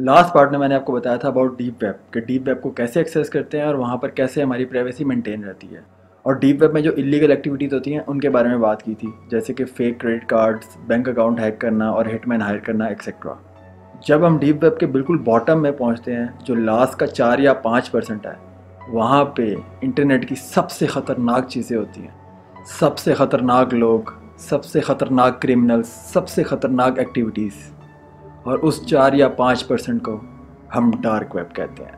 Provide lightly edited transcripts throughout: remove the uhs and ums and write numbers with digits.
Last part में मैंने आपको बताया था अबाउट डीप वेब कि डीप वेब को कैसे एक्सेस करते हैं और वहाँ पर कैसे हमारी प्राइवेसी मेंटेन रहती है। और डीप वेब में जो इलीगल एक्टिविटीज़ होती हैं उनके बारे में बात की थी, जैसे कि fake credit cards, bank account hack करना और हिटमैन हायर करना एक्सेट्रा। जब हम डीप वेब के बिल्कुल बॉटम में पहुँचते हैं, जो लास्ट का 4 या 5% है, वहाँ पे इंटरनेट की सबसे ख़तरनाक चीज़ें होती हैं, सबसे ख़तरनाक लोग, सबसे ख़तरनाक क्रिमिनल्स, सबसे ख़तरनाक एक्टिविटीज़। और उस 4 या 5% को हम डार्क वेब कहते हैं।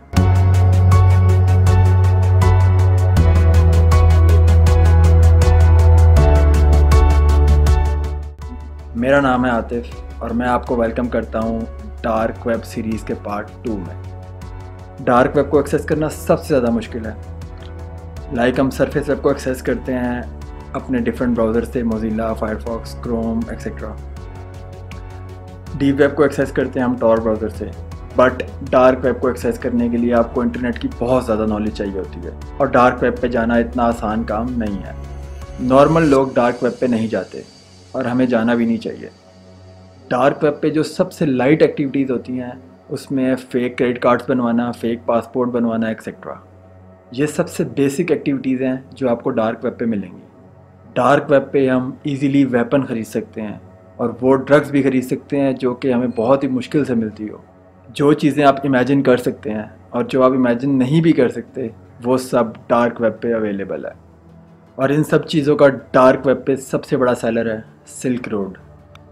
मेरा नाम है आतिफ और मैं आपको वेलकम करता हूँ डार्क वेब सीरीज़ के पार्ट 2 में। डार्क वेब को एक्सेस करना सबसे ज़्यादा मुश्किल है। हम सरफेस वेब को एक्सेस करते हैं अपने डिफरेंट ब्राउज़र से, Mozilla, Firefox, Chrome etcetera. Deep web को एक्सेस करते हैं हम टॉर ब्राउज़र से। बट डार्क वेब को एक्सेस करने के लिए आपको इंटरनेट की बहुत ज़्यादा नॉलेज चाहिए होती है और डार्क वेब पे जाना इतना आसान काम नहीं है। नॉर्मल लोग डार्क वेब पे नहीं जाते और हमें जाना भी नहीं चाहिए। डार्क वेब पे जो सबसे लाइट एक्टिविटीज़ होती हैं उसमें फ़ेक क्रेडिट कार्ड्स बनवाना, फ़ेक पासपोर्ट बनवाना एक्सेट्रा। ये सबसे बेसिक एक्टिविटीज़ हैं जो आपको डार्क वेब पे मिलेंगी। डार्क वेब पे हम इजीली वेपन ख़रीद सकते हैं और वो ड्रग्स भी ख़रीद सकते हैं जो कि हमें बहुत ही मुश्किल से मिलती हो। जो चीज़ें आप इमेजिन कर सकते हैं और जो आप इमेजिन नहीं भी कर सकते, वो सब डार्क वेब पे अवेलेबल है। और इन सब चीज़ों का डार्क वेब पे सबसे बड़ा सेलर है सिल्क रोड।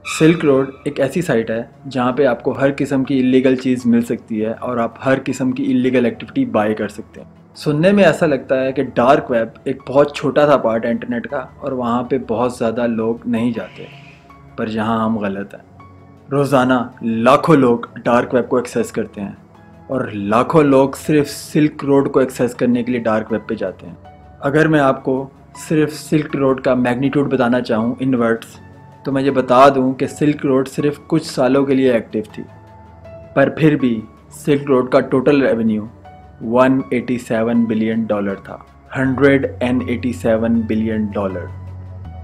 सिल्क रोड एक ऐसी साइट है जहाँ पे आपको हर किस्म की इलीगल चीज़ मिल सकती है और आप हर किस्म की इलीगल एक्टिविटी बाय कर सकते हैं। सुनने में ऐसा लगता है कि डार्क वेब एक बहुत छोटा सा पार्ट है इंटरनेट का और वहाँ पे बहुत ज़्यादा लोग नहीं जाते, पर यहाँ हम गलत हैं। रोज़ाना लाखों लोग डार्क वेब को एक्सेस करते हैं और लाखों लोग सिर्फ सिल्क रोड को एक्सेस करने के लिए डार्क वेब पे जाते हैं। अगर मैं आपको सिर्फ सिल्क रोड का मैग्नीट्यूड बताना चाहूँ इन वर्ड्स, तो मैं ये बता दूँ कि सिल्क रोड सिर्फ कुछ सालों के लिए एक्टिव थी, पर फिर भी सिल्क रोड का टोटल रेवेन्यू $187 बिलियन था। $187 बिलियन।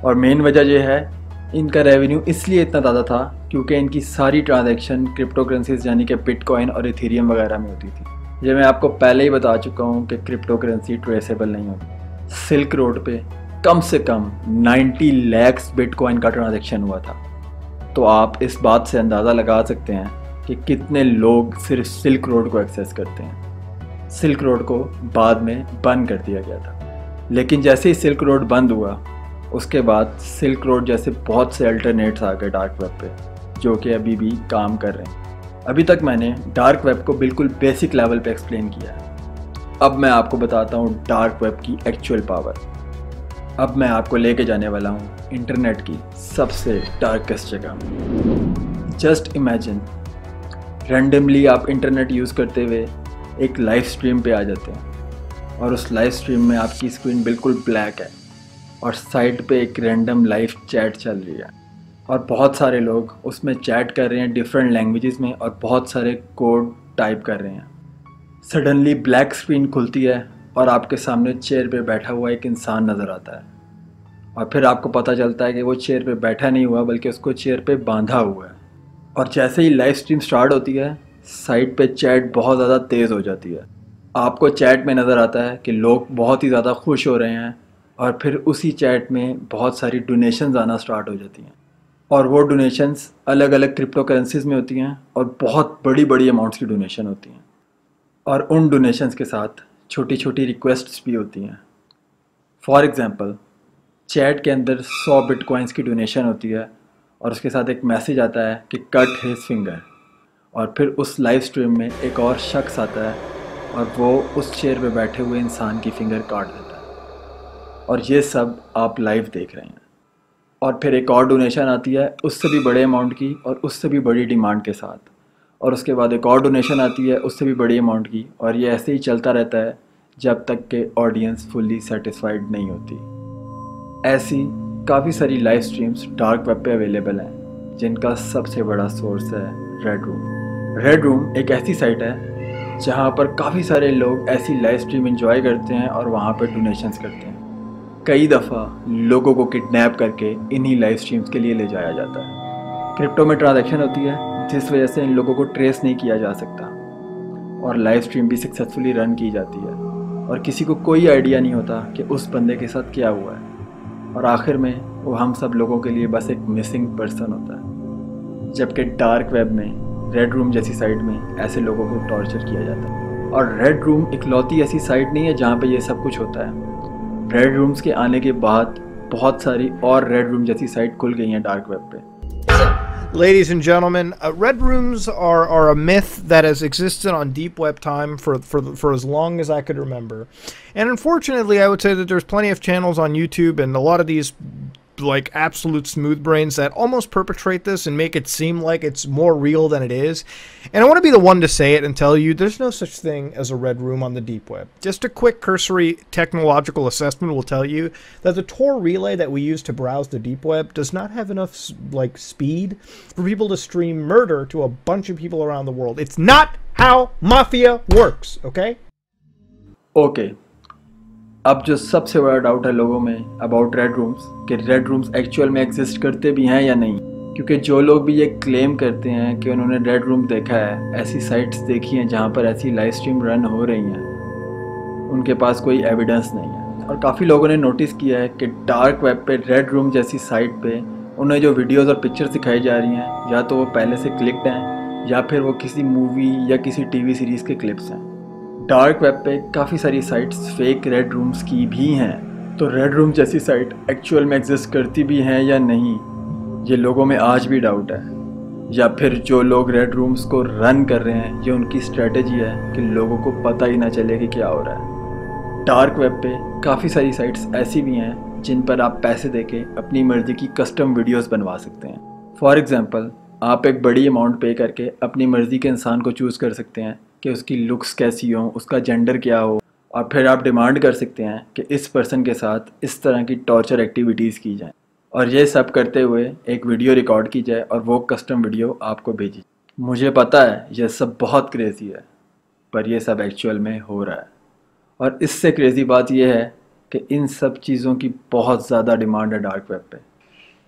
और मेन वजह यह है, इनका रेवेन्यू इसलिए इतना ज़्यादा था क्योंकि इनकी सारी ट्रांजैक्शन क्रिप्टो करेंसीज यानी कि बिटकॉइन और इथेरियम वगैरह में होती थी। ये मैं आपको पहले ही बता चुका हूँ कि क्रिप्टो करेंसी ट्रेसेबल नहीं होती। सिल्क रोड पे कम से कम 90 लाख बिटकॉइन का ट्रांजैक्शन हुआ था। तो आप इस बात से अंदाज़ा लगा सकते हैं कि कितने लोग सिर्फ सिल्क रोड को एक्सेस करते हैं। सिल्क रोड को बाद में बंद कर दिया गया था, लेकिन जैसे ही सिल्क रोड बंद हुआ उसके बाद सिल्क रोड जैसे बहुत से अल्टरनेट्स आ गए डार्क वेब पे, जो कि अभी भी काम कर रहे हैं। अभी तक मैंने डार्क वेब को बिल्कुल बेसिक लेवल पे एक्सप्लेन किया है। अब मैं आपको बताता हूँ डार्क वेब की एक्चुअल पावर। अब मैं आपको लेके जाने वाला हूँ इंटरनेट की सबसे डार्केस्ट जगह। जस्ट इमेजिन, रैंडमली आप इंटरनेट यूज़ करते हुए एक लाइव स्ट्रीम पे आ जाते हैं और उस लाइव स्ट्रीम में आपकी स्क्रीन बिल्कुल ब्लैक है और साइड पे एक रैंडम लाइव चैट चल रही है और बहुत सारे लोग उसमें चैट कर रहे हैं डिफरेंट लैंग्वेजेस में और बहुत सारे कोड टाइप कर रहे हैं। सडनली ब्लैक स्क्रीन खुलती है और आपके सामने चेयर पे बैठा हुआ एक इंसान नज़र आता है और फिर आपको पता चलता है कि वो चेयर पे बैठा नहीं हुआ बल्कि उसको चेयर पे बांधा हुआ है। और जैसे ही लाइव स्ट्रीम स्टार्ट होती है, साइड पे चैट बहुत ज़्यादा तेज़ हो जाती है। आपको चैट में नज़र आता है कि लोग बहुत ही ज़्यादा खुश हो रहे हैं और फिर उसी चैट में बहुत सारी डोनेशंस आना स्टार्ट हो जाती हैं और वो डोनेशंस अलग अलग क्रिप्टो करेंसीज में होती हैं और बहुत बड़ी बड़ी अमाउंट्स की डोनेशन होती हैं। और उन डोनेशंस के साथ छोटी छोटी रिक्वेस्ट्स भी होती हैं। फॉर एग्ज़ाम्पल, चैट के अंदर 100 बिटकॉइंस की डोनेशन होती है और उसके साथ एक मैसेज आता है कि कट हिज फिंगर। और फिर उस लाइव स्ट्रीम में एक और शख्स आता है और वो उस चेयर पे बैठे हुए इंसान की फिंगर काट देता है। और ये सब आप लाइव देख रहे हैं। और फिर एक और डोनेशन आती है उससे भी बड़े अमाउंट की और उससे भी बड़ी डिमांड के साथ, और उसके बाद एक और डोनेशन आती है उससे भी बड़ी अमाउंट की, और ये ऐसे ही चलता रहता है जब तक कि ऑडियंस फुल्ली सेटिस्फाइड नहीं होती। ऐसी काफ़ी सारी लाइव स्ट्रीम्स डार्क वेब पे अवेलेबल हैं, जिनका सबसे बड़ा सोर्स है रेड रूम। रेड रूम एक ऐसी साइट है जहाँ पर काफ़ी सारे लोग ऐसी लाइव स्ट्रीम एंजॉय करते हैं और वहाँ पर डोनेशंस करते हैं। कई दफ़ा लोगों को किडनैप करके इन्हीं लाइव स्ट्रीम्स के लिए ले जाया जाता है। क्रिप्टो में ट्रांजैक्शन होती है जिस वजह से इन लोगों को ट्रेस नहीं किया जा सकता और लाइव स्ट्रीम भी सक्सेसफुली रन की जाती है और किसी को कोई आइडिया नहीं होता कि उस बंदे के साथ क्या हुआ है और आखिर में वो हम सब लोगों के लिए बस एक मिसिंग पर्सन होता है। जबकि डार्क वेब में रेड रूम जैसी साइट में ऐसे लोगों को टॉर्चर किया जाता है और रेड रूम इकलौती ऐसी साइट नहीं है जहाँ पे ये सब कुछ होता है। रेड रूम्स के आने के बाद बहुत सारी और रेड रूम जैसी साइट खुल गई हैं डार्क वेब पे। Ladies and gentlemen, red rooms are a myth that has existed on deep web time for as long as I could remember. And unfortunately, I would say that there's plenty of channels on YouTube and a lot of these like absolute smooth brains that almost perpetrate this and make it seem like it's more real than it is. And I want to be the one to say it and tell you there's no such thing as a red room on the deep web. Just a quick cursory technological assessment will tell you that the Tor relay that we use to browse the deep web does not have enough like speed for people to stream murder to a bunch of people around the world. It's not how mafia works, okay? Okay. अब जो सबसे बड़ा doubt है लोगों में about red rooms कि red rooms actual में exist करते भी हैं या नहीं, क्योंकि जो लोग भी ये क्लेम करते हैं कि उन्होंने रेड रूम देखा है, ऐसी साइट्स देखी हैं जहाँ पर ऐसी लाइव स्ट्रीम रन हो रही हैं, उनके पास कोई एविडेंस नहीं है। और काफ़ी लोगों ने नोटिस किया है कि डार्क वेब पे रेड रूम जैसी साइट पे उन्हें जो वीडियोज़ और पिक्चर्स दिखाई जा रही हैं या तो वो पहले से क्लिक्ड हैं या फिर वो किसी मूवी या किसी टीवी सीरीज़ के क्लिप्स हैं। डार्क वेब पे काफ़ी सारी साइट्स फेक रेड रूम्स की भी हैं, तो रेड रूम जैसी साइट एक्चुअल में एग्जिस्ट करती भी हैं या नहीं, ये लोगों में आज भी डाउट है। या फिर जो लोग रेड रूम्स को रन कर रहे हैं ये उनकी स्ट्रेटजी है कि लोगों को पता ही ना चले कि क्या हो रहा है। डार्क वेब पे काफ़ी सारी साइट्स ऐसी भी हैं जिन पर आप पैसे देके अपनी मर्ज़ी की कस्टम वीडियोस बनवा सकते हैं। फॉर एग्ज़ाम्पल, आप एक बड़ी अमाउंट पे करके अपनी मर्ज़ी के इंसान को चूज़ कर सकते हैं कि उसकी लुक्स कैसी हो, उसका जेंडर क्या हो, और फिर आप डिमांड कर सकते हैं कि इस पर्सन के साथ इस तरह की टॉर्चर एक्टिविटीज़ की जाएं और ये सब करते हुए एक वीडियो रिकॉर्ड की जाए और वो कस्टम वीडियो आपको भेजी। मुझे पता है ये सब बहुत क्रेज़ी है, पर यह सब एक्चुअल में हो रहा है। और इससे क्रेज़ी बात यह है कि इन सब चीज़ों की बहुत ज़्यादा डिमांड है डार्क वेब पे।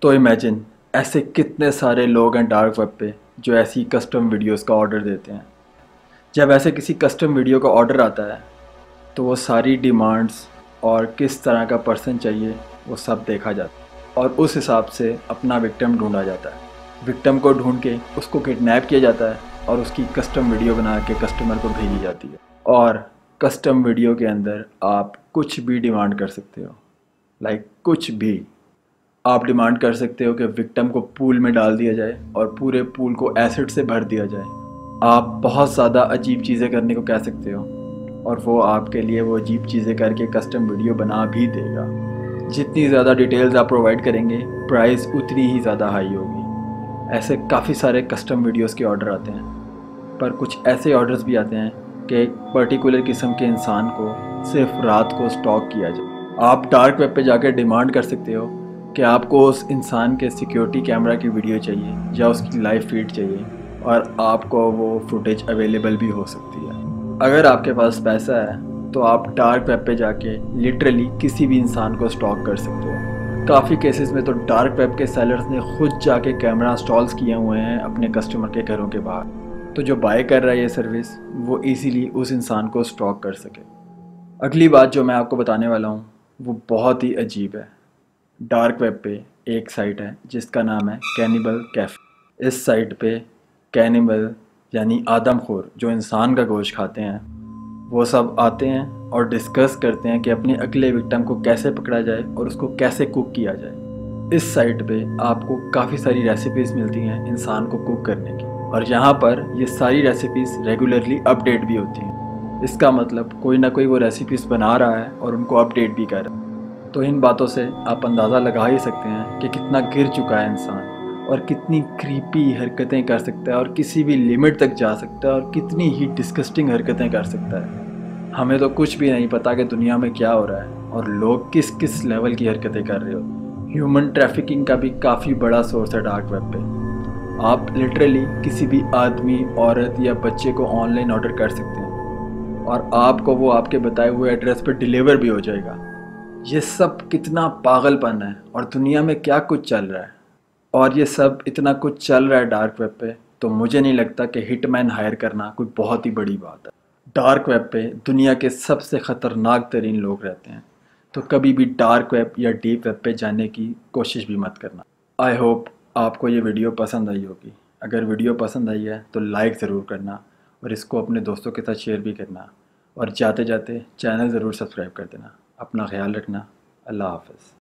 तो इमेजिन ऐसे कितने सारे लोग हैं डार्क वेब पे जो ऐसी कस्टम वीडियोस का ऑर्डर देते हैं। जब ऐसे किसी कस्टम वीडियो का ऑर्डर आता है तो वो सारी डिमांड्स और किस तरह का पर्सन चाहिए वो सब देखा जाता है और उस हिसाब से अपना विक्टिम ढूंढा जाता है। विक्टिम को ढूंढ के उसको किडनैप किया जाता है और उसकी कस्टम वीडियो बना के कस्टमर को भेजी जाती है। और कस्टम वीडियो के अंदर आप कुछ भी डिमांड कर सकते हो, लाइक कुछ भी। आप डिमांड कर सकते हो कि विक्टिम को पूल में डाल दिया जाए और पूरे पूल को एसिड से भर दिया जाए। आप बहुत ज़्यादा अजीब चीज़ें करने को कह सकते हो और वो आपके लिए वो अजीब चीज़ें करके कस्टम वीडियो बना भी देगा। जितनी ज़्यादा डिटेल्स आप प्रोवाइड करेंगे प्राइस उतनी ही ज़्यादा हाई होगी। ऐसे काफ़ी सारे कस्टम वीडियोस के ऑर्डर आते हैं, पर कुछ ऐसे ऑर्डर्स भी आते हैं कि एक पर्टिकुलर किस्म के इंसान को सिर्फ रात को स्टॉक किया जाए। आप डार्क वेब पे जाकर डिमांड कर सकते हो कि आपको उस इंसान के सिक्योरिटी कैमरा की वीडियो चाहिए या उसकी लाइव फीड चाहिए और आपको वो फुटेज अवेलेबल भी हो सकती है। अगर आपके पास पैसा है तो आप डार्क वेब पे जाके लिटरली किसी भी इंसान को स्टॉक कर सकते हो। काफ़ी केसेस में तो डार्क वेब के सेलर्स ने खुद जाके कैमरा इंस्टॉल्स किए हुए हैं अपने कस्टमर के घरों के बाहर, तो जो बाय कर रहा है ये सर्विस वो इजीली उस इंसान को स्टॉक कर सके। अगली बात जो मैं आपको बताने वाला हूँ वो बहुत ही अजीब है। डार्क वेब पे एक साइट है जिसका नाम है कैनिबल कैफे। इस साइट पे कैनिबल यानी आदमखोर जो इंसान का गोश्त खाते हैं वो सब आते हैं और डिस्कस करते हैं कि अपने अगले विक्टिम को कैसे पकड़ा जाए और उसको कैसे कुक किया जाए। इस साइट पे आपको काफ़ी सारी रेसिपीज़ मिलती हैं इंसान को कुक करने की और यहाँ पर ये सारी रेसिपीज़ रेगुलरली अपडेट भी होती हैं। इसका मतलब कोई ना कोई वो रेसिपीज़ बना रहा है और उनको अपडेट भी कर रहा है। तो इन बातों से आप अंदाज़ा लगा ही सकते हैं कि कितना गिर चुका है इंसान और कितनी क्रीपी हरकतें कर सकता है और किसी भी लिमिट तक जा सकता है और कितनी ही डिस्गस्टिंग हरकतें कर सकता है। हमें तो कुछ भी नहीं पता कि दुनिया में क्या हो रहा है और लोग किस किस लेवल की हरकतें कर रहे हो। ह्यूमन ट्रैफिकिंग का भी काफ़ी बड़ा सोर्स है डार्क वेब पे। आप लिटरली किसी भी आदमी, औरत या बच्चे को ऑनलाइन ऑर्डर कर सकते हैं और आपको वो आपके बताए हुए एड्रेस पर डिलीवर भी हो जाएगा। ये सब कितना पागलपन है और दुनिया में क्या कुछ चल रहा है। और ये सब इतना कुछ चल रहा है डार्क वेब पे तो मुझे नहीं लगता कि हिटमैन हायर करना कोई बहुत ही बड़ी बात है। डार्क वेब पे दुनिया के सबसे ख़तरनाक तरीन लोग रहते हैं, तो कभी भी डार्क वेब या डीप वेब पे जाने की कोशिश भी मत करना। आई होप आपको ये वीडियो पसंद आई होगी। अगर वीडियो पसंद आई है तो लाइक ज़रूर करना और इसको अपने दोस्तों के साथ शेयर भी करना, और जाते जाते चैनल ज़रूर सब्सक्राइब कर देना। अपना ख्याल रखना। अल्लाह हाफ़िज़।